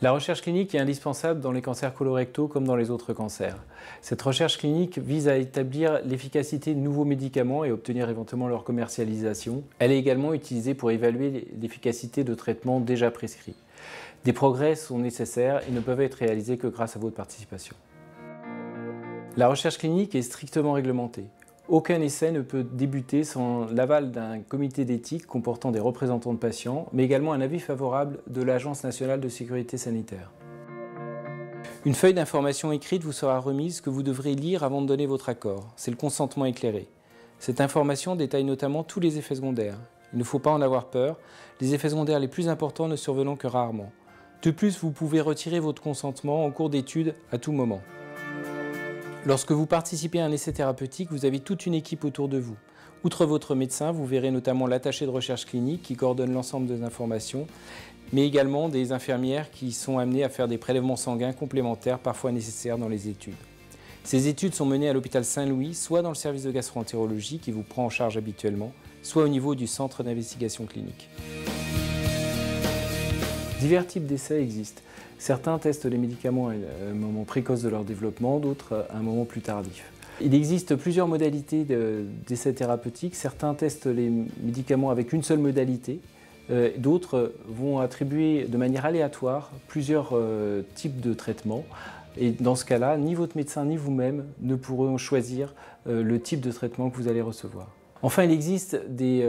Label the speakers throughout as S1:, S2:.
S1: La recherche clinique est indispensable dans les cancers colorectaux comme dans les autres cancers. Cette recherche clinique vise à établir l'efficacité de nouveaux médicaments et obtenir éventuellement leur commercialisation. Elle est également utilisée pour évaluer l'efficacité de traitements déjà prescrits. Des progrès sont nécessaires et ne peuvent être réalisés que grâce à votre participation. La recherche clinique est strictement réglementée. Aucun essai ne peut débuter sans l'aval d'un comité d'éthique comportant des représentants de patients, mais également un avis favorable de l'Agence nationale de sécurité sanitaire. Une feuille d'information écrite vous sera remise que vous devrez lire avant de donner votre accord. C'est le consentement éclairé. Cette information détaille notamment tous les effets secondaires. Il ne faut pas en avoir peur, les effets secondaires les plus importants ne survenant que rarement. De plus, vous pouvez retirer votre consentement en cours d'étude à tout moment. Lorsque vous participez à un essai thérapeutique, vous avez toute une équipe autour de vous. Outre votre médecin, vous verrez notamment l'attaché de recherche clinique qui coordonne l'ensemble des informations, mais également des infirmières qui sont amenées à faire des prélèvements sanguins complémentaires parfois nécessaires dans les études. Ces études sont menées à l'hôpital Saint-Louis, soit dans le service de gastro-entérologie qui vous prend en charge habituellement, soit au niveau du centre d'investigation clinique. Divers types d'essais existent. Certains testent les médicaments à un moment précoce de leur développement, d'autres à un moment plus tardif. Il existe plusieurs modalités d'essais thérapeutiques. Certains testent les médicaments avec une seule modalité. D'autres vont attribuer de manière aléatoire plusieurs types de traitements. Et dans ce cas-là, ni votre médecin ni vous-même ne pourront choisir le type de traitement que vous allez recevoir. Enfin, il existe des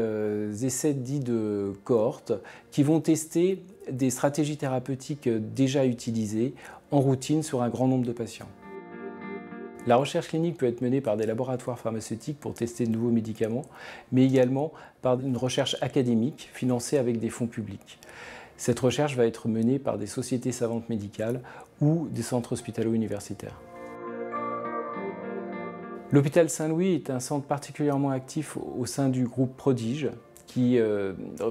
S1: essais dits de cohorte qui vont tester des stratégies thérapeutiques déjà utilisées en routine sur un grand nombre de patients. La recherche clinique peut être menée par des laboratoires pharmaceutiques pour tester de nouveaux médicaments, mais également par une recherche académique financée avec des fonds publics. Cette recherche va être menée par des sociétés savantes médicales ou des centres hospitalo-universitaires. L'hôpital Saint-Louis est un centre particulièrement actif au sein du groupe Prodige qui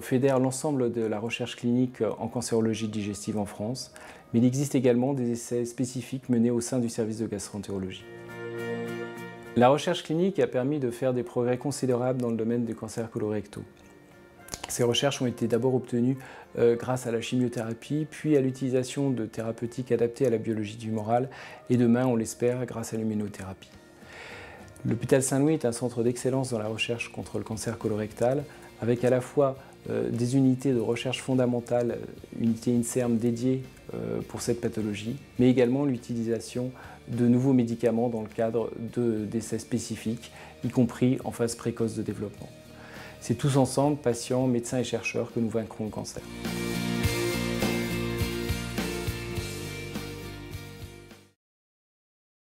S1: fédère l'ensemble de la recherche clinique en cancérologie digestive en France, mais il existe également des essais spécifiques menés au sein du service de gastro-entérologie. La recherche clinique a permis de faire des progrès considérables dans le domaine des cancers colorectaux. Ces recherches ont été d'abord obtenues grâce à la chimiothérapie, puis à l'utilisation de thérapeutiques adaptées à la biologie tumorale et demain, on l'espère, grâce à l'immunothérapie. L'hôpital Saint-Louis est un centre d'excellence dans la recherche contre le cancer colorectal, avec à la fois des unités de recherche fondamentales, unités INSERM dédiées pour cette pathologie, mais également l'utilisation de nouveaux médicaments dans le cadre d'essais spécifiques, y compris en phase précoce de développement. C'est tous ensemble, patients, médecins et chercheurs, que nous vaincrons le cancer.